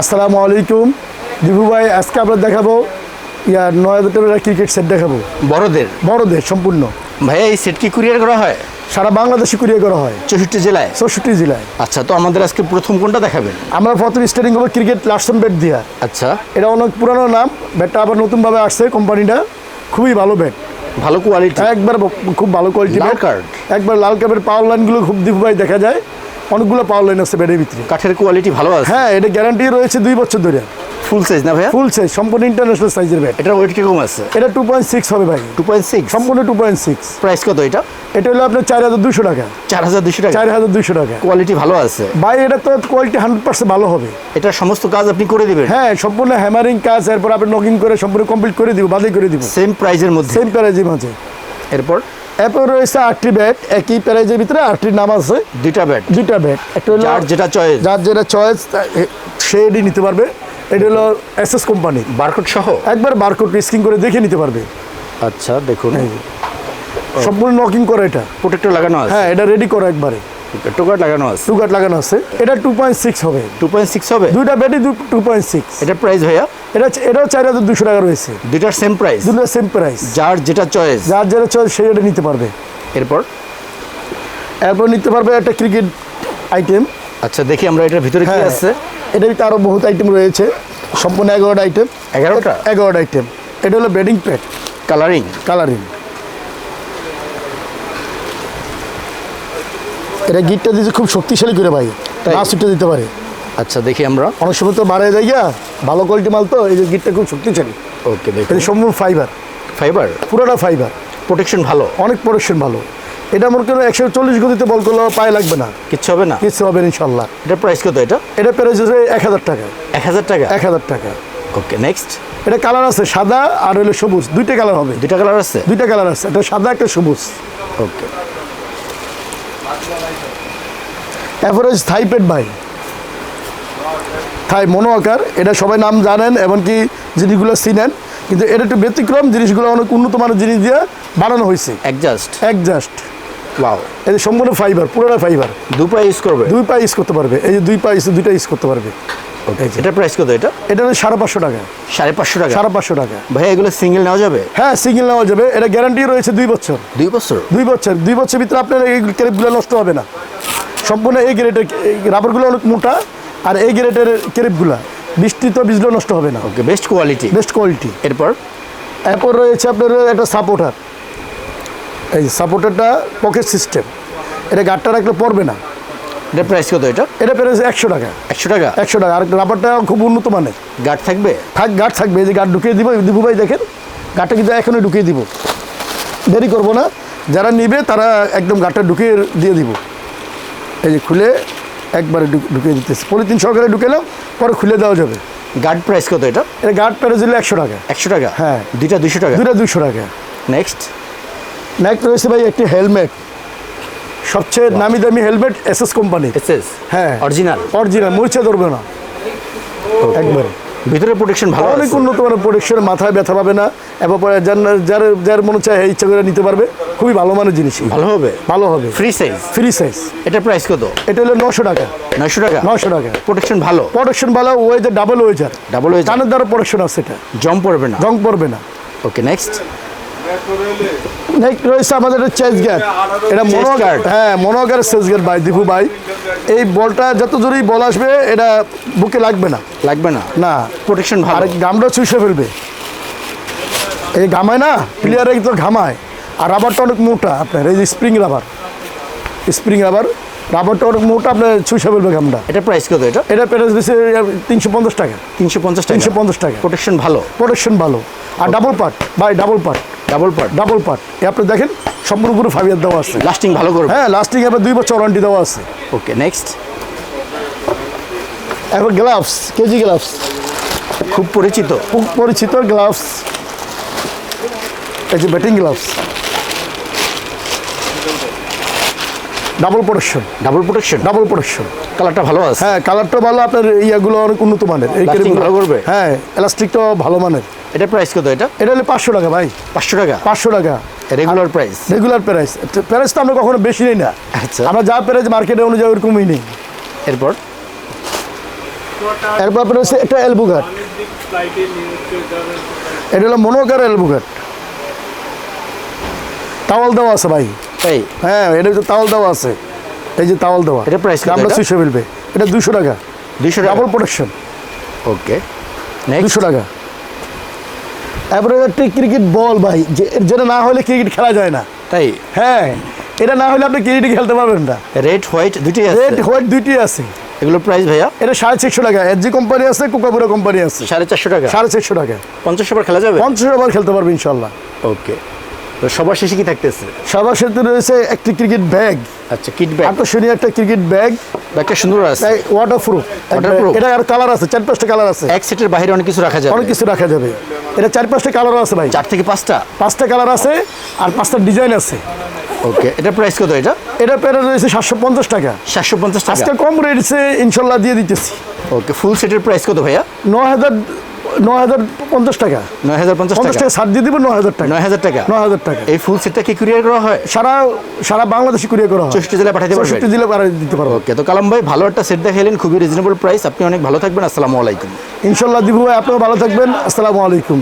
আসসালামু আলাইকুম দিবু ভাই, আজকে আমরা দেখাবো ৯,০০০ টাকার ক্রিকেট সেট দেখাবো। বড়দের সম্পূর্ণ। ভাইয়া এই সেট কি কুরিয়ার করা হয়? সারা বাংলাদেশে কুরিয়ার করা হয়, 64 জেলায়। 64 জেলায়। আচ্ছা, তো আমাদের আজকে প্রথম কোনটা দেখাবেন? আমরা প্রথম স্টার্টিং করবো ক্রিকেট লার্সন ব্যাট দিয়া। আচ্ছা, এটা অনেক পুরানো নাম, ব্যাটটা আবার নতুনভাবে আসছে কোম্পানিটা। খুবই ভালো ব্যাট, ভালো কোয়ালিটি, একবার খুব ভালো কোয়ালিটি। লাল কার্ড, একবার লাল কার্ডের পাওয়ার লাইনগুলো খুব দিবু ভাই দেখা যায়, অনেকগুলো পাওয়ার লাইন আছে ব্যাটের ভিতরে। কাঠের কোয়ালিটি ভালো আছে। হ্যাঁ, এটা গ্যারান্টি রয়েছে 2 বছর ধরে। ফুল সাইজ না ভাইয়া? ফুল সাইজ, সম্পূর্ণ ইন্টারন্যাশনাল সাইজের ব্যাট। এটার ওয়েট কিরকম আছে? এটা 2.6 হবে ভাই। 2.6? সম্পূর্ণ 2.6। প্রাইস কত এটা? এটা হলো আপনার 4,200 টাকা। 4,200 টাকা? 4,200 টাকা। কোয়ালিটি ভালো আছে ভাই, এটা তো কোয়ালিটি 100% ভালো হবে। এটা সমস্ত কাজ আপনি করে দিবেন? হ্যাঁ, সম্পূর্ণ হ্যামারিং কাজ, এরপর আপনি নকিং করে সম্পূর্ণ কমপ্লিট করে দিব, বাদে করে দিব। সেম প্রাইজের মধ্যে? সেম প্রাইজের মধ্যে। এরপর রয়েছে 8টি ব্যাট, একই প্রাইজের ভিতরে 8টির নাম আছে। দুইটা ব্যাট একটা হলো যার যেটা চয়েস সেটি নিতে পারবে। এটা হলো এসএস কোম্পানি, বারকোড সহ। একবার বারকোড স্ক্যান করে দেখে নিতে পারবে। আচ্ছা, দেখুন সম্পূর্ণ নকিং করা। এটা প্রোটেক্টর লাগানো আছে? হ্যাঁ, এটা রেডি করা একবারে। টোকাট লাগানো আছে? টুকাট লাগানো আছে। এটা 2.6 হবে। 2.6 হবে? দুইটা ব্যাটই 2.6। এটা প্রাইস ভাইয়া? এটাও 4,200 টাকা রয়েছে। দুইটার সেম প্রাইস? দুটোর সেম প্রাইস। যার যেটা চয়েস সেই এটা নিতে পারবে। এরপর নিতে পারবে একটা ক্রিকেট আইটেম। আচ্ছা, দেখি আমরা এটার ভিতরে কি আছে। এটার ভিতরে আরও বহুত আইটেম রয়েছে, সম্পূর্ণ 11টা আইটেম। 11টা আইটেম। এটা হলো ব্যাটিং প্যাড, কালারিং। এটা গিটটা দিয়েছে খুব শক্তিশালী করে ভাই, নাচটা দিতে পারে। আচ্ছা, দেখি আমরা। অনেক সময় তো বাড়ায় যায়, ভালো কোয়ালিটি মাল তো, এই যে গিটটা খুব শক্তিশালী। ওকে, দেখি। এটা সম্পূর্ণ ফাইবার, পুরোটা ফাইবার। প্রোটেকশন ভালো? অনেক প্রোটেকশন ভালো। এটা মনে করেন 140 গতিতে বল করলেও পায়ে লাগবে না, কিচ্ছু হবে না? কিচ্ছু হবে ইনশাল্লাহ। এটা প্রাইস কত? এটা প্রাইস হচ্ছে 1,000 টাকা। 1,000 টাকা? 1,000 টাকা। ওকে, নেক্সট। এটা কালার আছে, সাদা আর হলো সবুজ, দুইটা কালার হবে। দুইটা কালার আছে? দুইটা কালার আছে, এটা সাদা, একটা সবুজ। ওকে। এভারেজ থাই প্যাড ভাই, থাই মনো আকার। এটা সবাই নাম জানেন, এমনকি জিনিসগুলো চিনেন, কিন্তু এটা একটু ব্যতিক্রম। জিনিসগুলো অনেক উন্নত মানের জিনিস দিয়ে বানানো হয়েছে। Exhaust wow. এই সম্পূর্ণ ফাইবার, পুরোটা ফাইবার। দুই পা ইউজ করতে পারবে। এই যে দুইটা ইউজ করতে পারবে। এটা প্রাইস কত? এটা হলো 550 টাকা। 550 টাকা? 550 টাকা। ভাই, এগুলো সিঙ্গেল নেওয়া যাবে? হ্যাঁ, সিঙ্গেল নেওয়া যাবে। এটা গ্যারান্টি রয়েছে 2 বছর। 2 বছর? 2 বছর ভিতরে আপনার এই ক্রেপগুলো নষ্ট হবে না। সম্পূর্ণ এই গ্রেডের রাবারগুলো অনেক মোটা, আর এই গ্রেডের ক্রেপগুলো বৃষ্টিতে ভিজলেও নষ্ট হবে না। ওকে, বেস্ট কোয়ালিটি। এরপর রয়েছে আপনার একটা সাপোর্টার। এই সাপোর্টারটা পকেট সিস্টেম, এটা গার্ডটা রাখলে পড়বে না। এটা প্রাইস কত? এটা প্রাইস 100 টাকা। 100 টাকা? 100 টাকা। আর রাবারটা খুব উন্নত মানের। গার্ড থাকবে? গার্ড থাকবে। এই যে গার্ড ঢুকিয়ে দিবু ভাই, দেখেন গার্ডটা কিন্তু এখনই ঢুকিয়ে দিব, দেরি করবো না। যারা নিবে তারা একদম গার্ডটা ঢুকিয়ে দিয়ে দিব। এই যে খুলে একবারে ঢুকিয়ে দিতেছে, পলিথিন সহকারে ঢুকেলাম, পরে খুলে দেওয়া যাবে। গার্ড প্রাইস কত? এটা গার্ড প্রাইস হলো 100 টাকা। 100 টাকা? হ্যাঁ। দুইটা 200 টাকা? দুইটা 200 টাকা। নেক্সট রয়েছে ভাই একটি হেলমেট, সবচেয়ে নামি দামি হেলমেট, এসএস কোম্পানি। হ্যাঁ, অরিজিনাল, মরিচা ধরবে না একবারে। ভিতরে প্রোটেকশন ভালো, অনেক উন্নত মানের প্রোটেকশন, মাথায় ব্যথা পাবে না। এবং যার মনে চায় ইচ্ছা করে নিতে পারবে। খুবই ভালো মানের জিনিস, ভালো হবে। Free size. এটা প্রাইস কত? এটা হলো 900 টাকা। 900 টাকা? 900 টাকা। প্রোটেকশন ভালো, ওয়েজার ডাবল ওয়েজার। কানের দ্বারা প্রোটেকশন আছে, এটা জং পড়বে না। ওকে, নেক্সট রয়েছে আমাদের চেস গার্ড। এটা মনোগার চেস গার্ড ভাই, দিপু ভাই। এই বলটা যত জোরেই বল আসবে, এটা বুকে লাগবে না। প্রোটেকশন ভালো। আর গামটা চুষে ফেলবে। এই ঘামায় না, প্লেয়ারে তো ঘামায়। আর রাবারটা অনেক মোটা আপনার, এই যে স্প্রিং রাবার, রাবারটা অনেক মোটা, আপনার চুষে ফেলবে ঘামটা। এটা প্রাইস কত? এটা প্রাইস দিচ্ছে 350 টাকা। 350 টাকা? প্রোটেকশন ভালো। আর ডাবল পার্ট ভাই, ডাবল পার্ট। আপনি দেখেন সম্পূর্ণ পুরো ফাইবার দেওয়া আছে, লাস্টিং ভালো করবে। হ্যাঁ, লাস্টিং এবার 2 বছর ওয়ারেন্টি দেওয়া আছে। ওকে, নেক্সট। এবার গ্লাভস, কেজি গ্লাভস, খুব পরিচিত গ্লাভস। এই যে ব্যাটিং গ্লাভস, ডাবল প্রোটেকশন। কালারটা ভালো আছে? হ্যাঁ, কালারটা ভালো। আপনার ইয়াগুলো অনেক উন্নত মানের, এই ভালো করবে। হ্যাঁ, এলাস্টিকটাও ভালো মানের। এটা প্রাইস কত? এটা হলো 500 টাকা ভাই। 500 টাকা? রেগুলার প্রাইস তো আমরা কখনো বেশি নেই না। আচ্ছা, আমরা যা প্রাইস মার্কেটে অনুযায়ী ওরকমই নেই। এরপর এরপর আপনার হচ্ছে একটা এলবো গার্ড, এটা হলো মনোকার এলবো গার্ড, তাওয়াল দেওয়া আছে ভাই। তাই হ্যাঁ, এটা তো তাওয়াল দেওয়া আছে, এই যে তাওয়াল দেওয়া। এটা price কত আমরা এটা? 600 মিলবে, এটা 200 টাকা, 200 টাকা। ডাবল প্রোটেকশন, ওকে, নেক্সট 200 টাকা। এরপরে একটা ক্রিকেট বল ভাই, যেটা না হলে ক্রিকেট খেলা যায় না। তাই হ্যাঁ, এটা না হলে আপনি ক্রিকেট খেলতে পারবেন না। রেড হোয়াইট দুটি আছে। রেড হোয়াইট দুইটি আছে। এগুলোর প্রাইস ভাইয়া এটা 650 টাকা, এসজি কোম্পানি আছে, কোকাপুরা কোম্পানি আছে। 450 টাকা। 450 টাকা, 50 ওভার খেলা যাবে। 50 ওভার খেলতে পারবে ইনশাল্লাহ। ওকে, তো সবার শেষে কি থাকতেছে? সবার সাথে রয়েছে একটি ক্রিকেট ব্যাগ, আচ্ছা, কিট ব্যাগ। আকর্ষণীয় একটা ক্রিকেট ব্যাগ, ব্যাগটা সুন্দর আছে। তাই ওয়াটারপ্রুফ। Waterproof? এটা আর কালার আছে, 4-5টা কালার আছে, এক সেটের বাইরে অনেক কিছু রাখা যাবে। অনেক কিছু রাখা যাবে। এটা 4-5টা কালার আছে ভাই, 4 থেকে 5টা। 5টা কালার আছে আর 5টা ডিজাইন আছে। ওকে, এটা প্রাইস কত এটা? এটা পেরে রয়েছে 750 টাকা। 750 টাকা। আজকে কম রেটসে ইনশাল্লাহ দিয়ে দিতেছি। ওকে, ফুল সেটের প্রাইস কত ভাইয়া? 9,050 টাকা। 9050 50 টাকা। টাকা ছাড় দিয়ে দিব, 9,000 টাকা। 9000 টাকা। 9,000 টাকা। এই ফুল সেটটা কি কুরিয়ার করা হয়? সারা বাংলাদেশে কুরিয়ার করা হয়। 64 জেলায় পাঠাতে পারবেন? 64 জেলায় পাঠিয়ে দিতে পারবো। ওকে, তো কালাম ভাই ভালো একটা সেট দেখাইলেন, খুবই রিজনেবল প্রাইস। আপনি অনেক ভালো থাকবেন। আসসালামু আলাইকুম। ইনশাল্লাহ দিব ভাই, আপনিও ভালো থাকবেন। আসসালামু আলাইকুম।